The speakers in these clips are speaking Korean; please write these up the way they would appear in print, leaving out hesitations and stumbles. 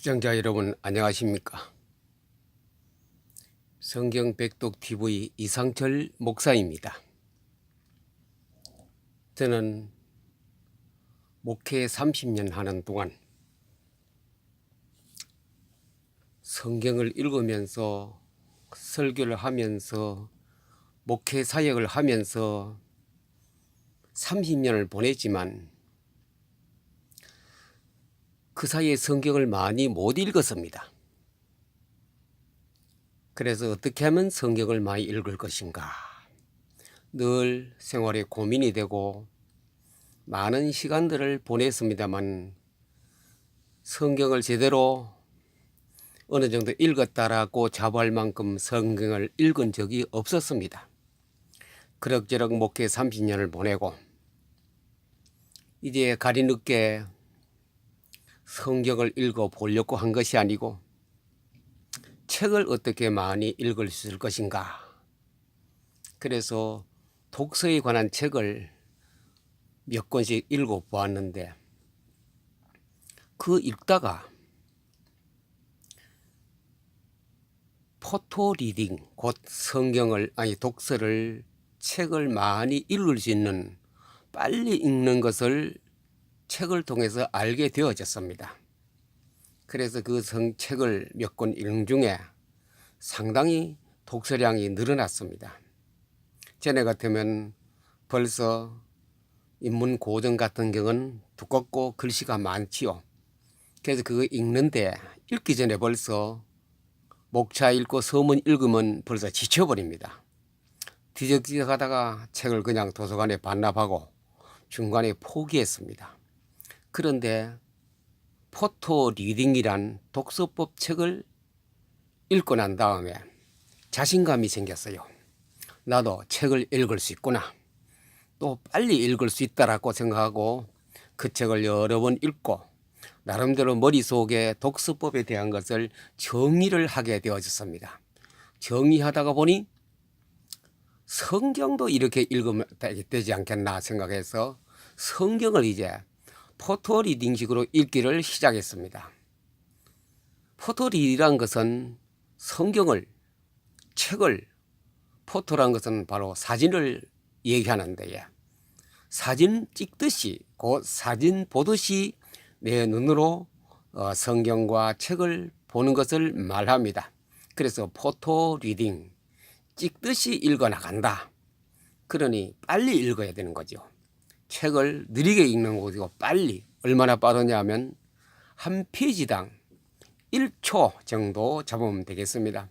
시청자 여러분 안녕하십니까? 성경 백독 TV 이상철 목사입니다. 저는 목회 30년 하는 동안 성경을 읽으면서 설교를 하면서 목회 사역을 하면서 30년을 보냈지만 그 사이에 성경을 많이 못 읽었습니다. 그래서 어떻게 하면 성경을 많이 읽을 것인가 늘 생활에 고민이 되고 많은 시간들을 보냈습니다만 성경을 제대로 어느 정도 읽었다라고 자부할 만큼 성경을 읽은 적이 없었습니다. 그럭저럭 목회 30년을 보내고 이제 가리 늦게 성경을 읽어 보려고 한 것이 아니고 책을 어떻게 많이 읽을 수 있을 것인가. 그래서 독서에 관한 책을 몇 권씩 읽어 보았는데 그 읽다가 포토 리딩 곧 독서를 책을 많이 읽을 수 있는 빨리 읽는 것을 책을 통해서 알게 되어졌습니다. 그래서 그 책을 몇 권 읽는 중에 상당히 독서량이 늘어났습니다. 전에 같으면 벌써 인문 고전 같은 경우는 두껍고 글씨가 많지요. 그래서 그거 읽는데 읽기 전에 벌써 목차 읽고 서문 읽으면 벌써 지쳐버립니다. 뒤적뒤적 하다가 책을 그냥 도서관에 반납하고 중간에 포기했습니다. 그런데 포토 리딩이란 독서법 책을 읽고 난 다음에 자신감이 생겼어요. 나도 책을 읽을 수 있구나. 또 빨리 읽을 수 있다라고 생각하고 그 책을 여러 번 읽고 나름대로 머릿속에 독서법에 대한 것을 정의를 하게 되어졌습니다. 정의하다가 보니 성경도 이렇게 읽으면 되지 않겠나 생각해서 성경을 이제 포토 리딩식으로 읽기를 시작했습니다. 포토 리딩이란 것은 책을 포토란 것은 바로 사진을 얘기하는데 사진 찍듯이 곧 사진 보듯이 내 눈으로 성경과 책을 보는 것을 말합니다. 그래서 포토 리딩 찍듯이 읽어 나간다. 그러니 빨리 읽어야 되는 거죠. 책을 느리게 읽는 것이고 빨리 얼마나 빠르냐 하면 한 페이지당 1초 정도 잡으면 되겠습니다.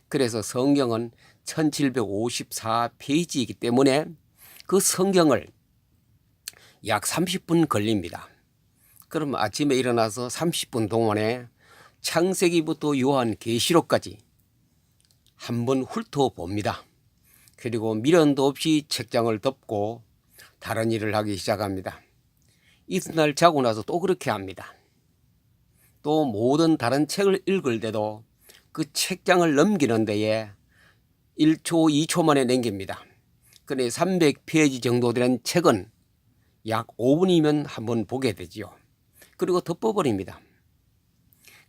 그래서 성경은 1754페이지이기 때문에 그 성경을 약 30분 걸립니다. 그럼 아침에 일어나서 30분 동안에 창세기부터 요한계시록까지 한번 훑어봅니다. 그리고 미련도 없이 책장을 덮고 다른 일을 하기 시작합니다. 이튿날 자고 나서 또 그렇게 합니다. 또 모든 다른 책을 읽을 때도 그 책장을 넘기는 데에 1초, 2초 만에 넘깁니다. 그런데 300페이지 정도 되는 책은 약 5분이면 한번 보게 되지요. 그리고 덮어버립니다.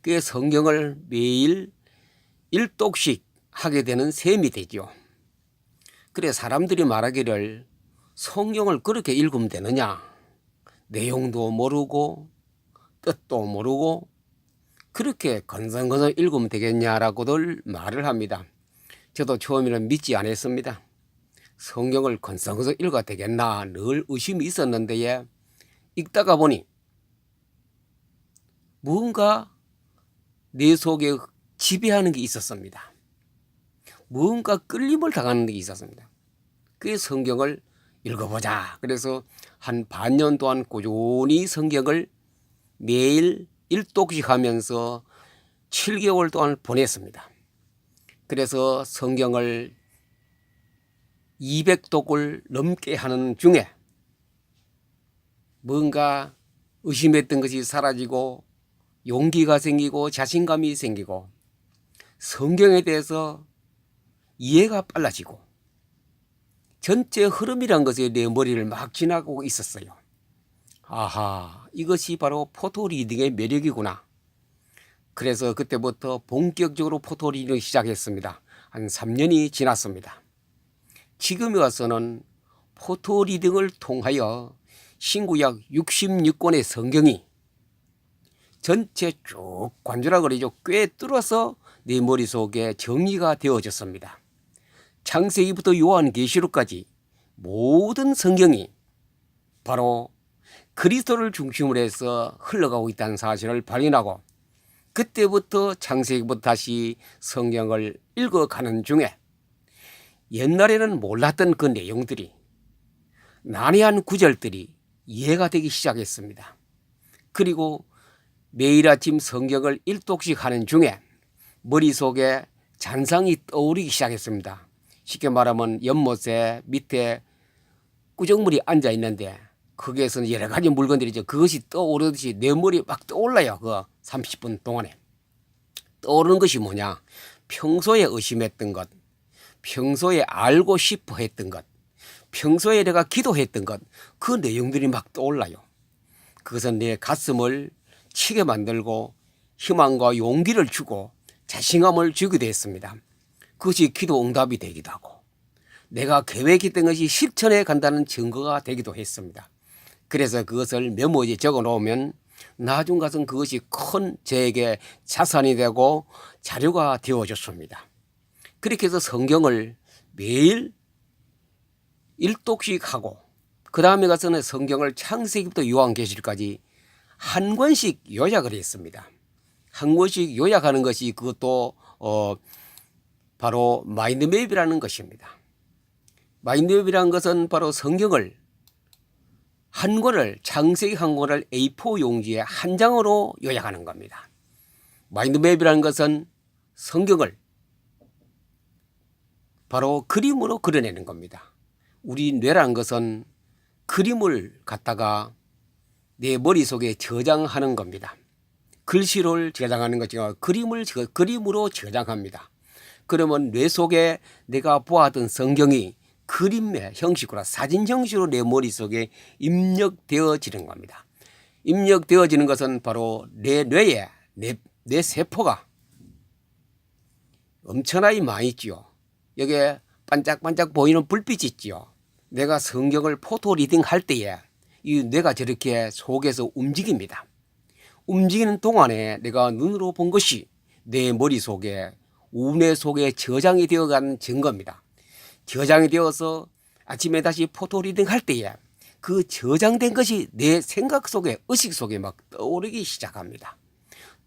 그 성경을 매일 1독씩 하게 되는 셈이 되죠. 그래 사람들이 말하기를 성경을 그렇게 읽으면 되느냐. 내용도 모르고 뜻도 모르고 그렇게 건성건성 읽으면 되겠냐라고들 말을 합니다. 저도 처음에는 믿지 않았습니다. 성경을 건성건성 읽어야 되겠나 늘 의심이 있었는데 읽다가 보니 뭔가 내 속에 지배하는 게 있었습니다. 뭔가 끌림을 당하는 게 있었습니다. 그 성경을 읽어보자. 그래서 한 반년 동안 꾸준히 성경을 매일 1독씩 하면서 7개월 동안 보냈습니다. 그래서 성경을 200독을 넘게 하는 중에 뭔가 의심했던 것이 사라지고 용기가 생기고 자신감이 생기고 성경에 대해서 이해가 빨라지고 전체 흐름이란 것이 내 머리를 막 지나가고 있었어요. 아하, 이것이 바로 포토 리딩의 매력이구나. 그래서 그때부터 본격적으로 포토 리딩을 시작했습니다. 한 3년이 지났습니다. 지금에 와서는 포토 리딩을 통하여 신구약 66권의 성경이 전체 쭉 관조라 그러죠. 꿰뚫어서 내 머릿속에 정리가 되어졌습니다. 창세기부터 요한계시록까지 모든 성경이 바로 그리스도를 중심으로 해서 흘러가고 있다는 사실을 발견하고, 그때부터 창세기부터 다시 성경을 읽어가는 중에 옛날에는 몰랐던 그 내용들이, 난해한 구절들이 이해가 되기 시작했습니다. 그리고 매일 아침 성경을 일독씩 하는 중에 머릿속에 잔상이 떠오르기 시작했습니다. 쉽게 말하면 연못에 밑에 꾸정물이 앉아 있는데 거기에서는 여러 가지 물건들이죠. 그것이 떠오르듯이 내 머리에 막 떠올라요. 그 30분 동안에. 떠오르는 것이 뭐냐? 평소에 의심했던 것, 평소에 알고 싶어 했던 것, 평소에 내가 기도했던 것, 그 내용들이 막 떠올라요. 그것은 내 가슴을 치게 만들고 희망과 용기를 주고 자신감을 주기도 했습니다. 그것이 기도 응답이 되기도 하고 내가 계획했던 것이 실천해 간다는 증거가 되기도 했습니다. 그래서 그것을 메모지에 적어 놓으면 나중 가서는 그것이 큰 저에게 자산이 되고 자료가 되어졌습니다. 그렇게 해서 성경을 매일 일독씩 하고, 그 다음에 가서는 성경을 창세기부터 요한계시록까지 한 권씩 요약을 했습니다. 한 권씩 요약하는 것이 그것도 바로 마인드맵이라는 것입니다. 마인드맵이라는 것은 바로 성경을 한 권을, 창세기 한 권을 A4 용지에 한 장으로 요약하는 겁니다. 마인드맵이라는 것은 성경을 바로 그림으로 그려내는 겁니다. 우리 뇌라는 것은 그림을 갖다가 내 머릿속에 저장하는 겁니다. 글씨를 저장하는 것이고 그림으로 저장합니다. 그러면 뇌 속에 내가 보았던 성경이 그림의 형식으로, 사진 형식으로 내 머릿속에 입력되어지는 겁니다. 입력되어지는 것은 바로 내 뇌에 내 세포가 엄청나게 많이 있지요. 여기에 반짝반짝 보이는 불빛이 있지요. 내가 성경을 포토 리딩 할 때에 이 뇌가 저렇게 속에서 움직입니다. 움직이는 동안에 내가 눈으로 본 것이 내 머릿속에, 우뇌 속에 저장이 되어가는 증거입니다. 저장이 되어서 아침에 다시 포토 리딩 할 때에 그 저장된 것이 내 생각 속에, 의식 속에 막 떠오르기 시작합니다.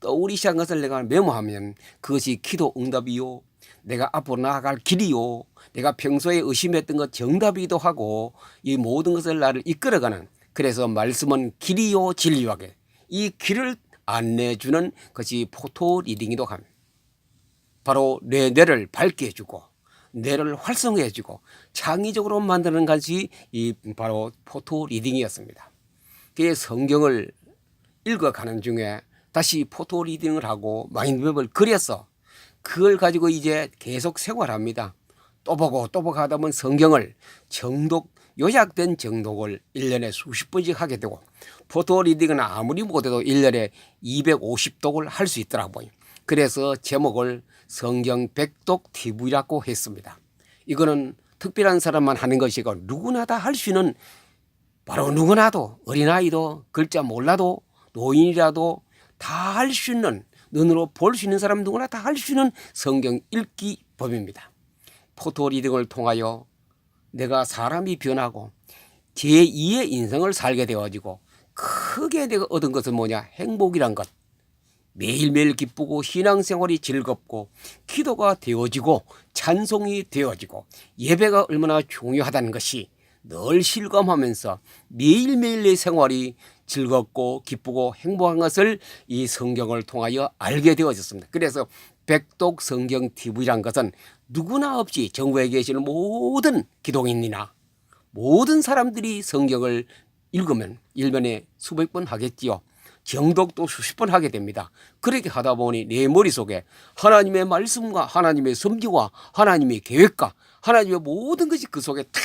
떠오르기 시작한 것을 내가 메모하면 그것이 기도 응답이요, 내가 앞으로 나아갈 길이요, 내가 평소에 의심했던 것 정답이기도 하고, 이 모든 것을 나를 이끌어가는, 그래서 말씀은 길이요 진리하게, 이 길을 안내해주는 것이 포토 리딩이기도 합니다. 바로 내 뇌를 밝게 해주고 뇌를 활성화해주고 창의적으로 만드는 것이 이 바로 포토 리딩이었습니다. 그 성경을 읽어가는 중에 다시 포토 리딩을 하고 마인드맵을 그려서 그걸 가지고 이제 계속 생활합니다. 또 보고 하다 보면 성경을 정독, 요약된 정독을 1년에 수십 번씩 하게 되고, 포토 리딩은 아무리 못해도 1년에 250독을 할 수 있더라고요. 그래서 제목을 성경 백독 TV라고 했습니다. 이거는 특별한 사람만 하는 것이고 누구나 다 할 수 있는, 바로 누구나도, 어린아이도 글자 몰라도 노인이라도 다 할 수 있는, 눈으로 볼 수 있는 사람 누구나 다 할 수 있는 성경 읽기 법입니다. 포토 리딩을 통하여 내가 사람이 변하고 제2의 인생을 살게 되어지고, 크게 내가 얻은 것은 뭐냐? 행복이란 것. 매일매일 기쁘고 신앙생활이 즐겁고 기도가 되어지고 찬송이 되어지고 예배가 얼마나 중요하다는 것이 늘 실감하면서 매일매일 내 생활이 즐겁고 기쁘고 행복한 것을 이 성경을 통하여 알게 되어졌습니다. 그래서 백독 성경 TV란 것은 누구나 없이 전국에 계시는 모든 기독인이나 모든 사람들이 성경을 읽으면 1년에 수백 번 하겠지요. 정독도 수십 번 하게 됩니다. 그렇게 하다 보니 내 머릿속에 하나님의 말씀과 하나님의 섭리와 하나님의 계획과 하나님의 모든 것이 그 속에 다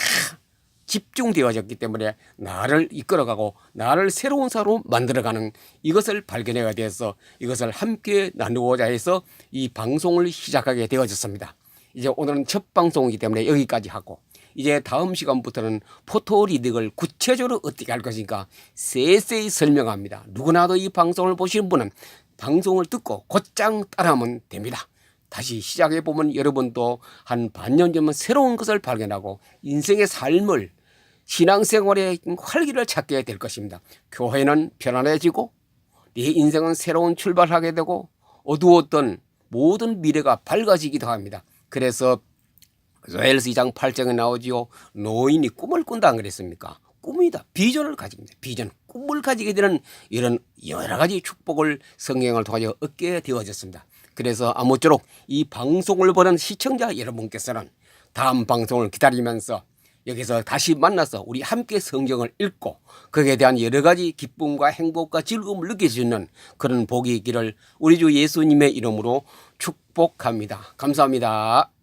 집중되어졌기 때문에 나를 이끌어가고 나를 새로운 사로 만들어가는 이것을 발견하게 되어서 이것을 함께 나누고자 해서 이 방송을 시작하게 되어졌습니다. 이제 오늘은 첫 방송이기 때문에 여기까지 하고 이제 다음 시간부터는 포토리딩을 구체적으로 어떻게 할 것인가 세세히 설명합니다. 누구나도 이 방송을 보시는 분은 방송을 듣고 곧장 따라하면 됩니다. 다시 시작해 보면 여러분도 한 반년 전면 새로운 것을 발견하고 인생의 삶을 신앙생활의 활기를 찾게 될 것입니다. 교회는 편안해지고 네 인생은 새로운 출발하게 되고 어두웠던 모든 미래가 밝아지기도 합니다. 그래서 요엘서 2장 8장에 나오지요. 노인이 꿈을 꾼다 안 그랬습니까? 꿈이다. 비전을 가집니다. 비전, 꿈을 가지게 되는 이런 여러 가지 축복을 성경을 통하여 얻게 되어졌습니다. 그래서 아무쪼록 이 방송을 보는 시청자 여러분께서는 다음 방송을 기다리면서 여기서 다시 만나서 우리 함께 성경을 읽고 거기에 대한 여러 가지 기쁨과 행복과 즐거움을 느낄 수 있는 그런 복이 있기를 우리 주 예수님의 이름으로 축복합니다. 감사합니다.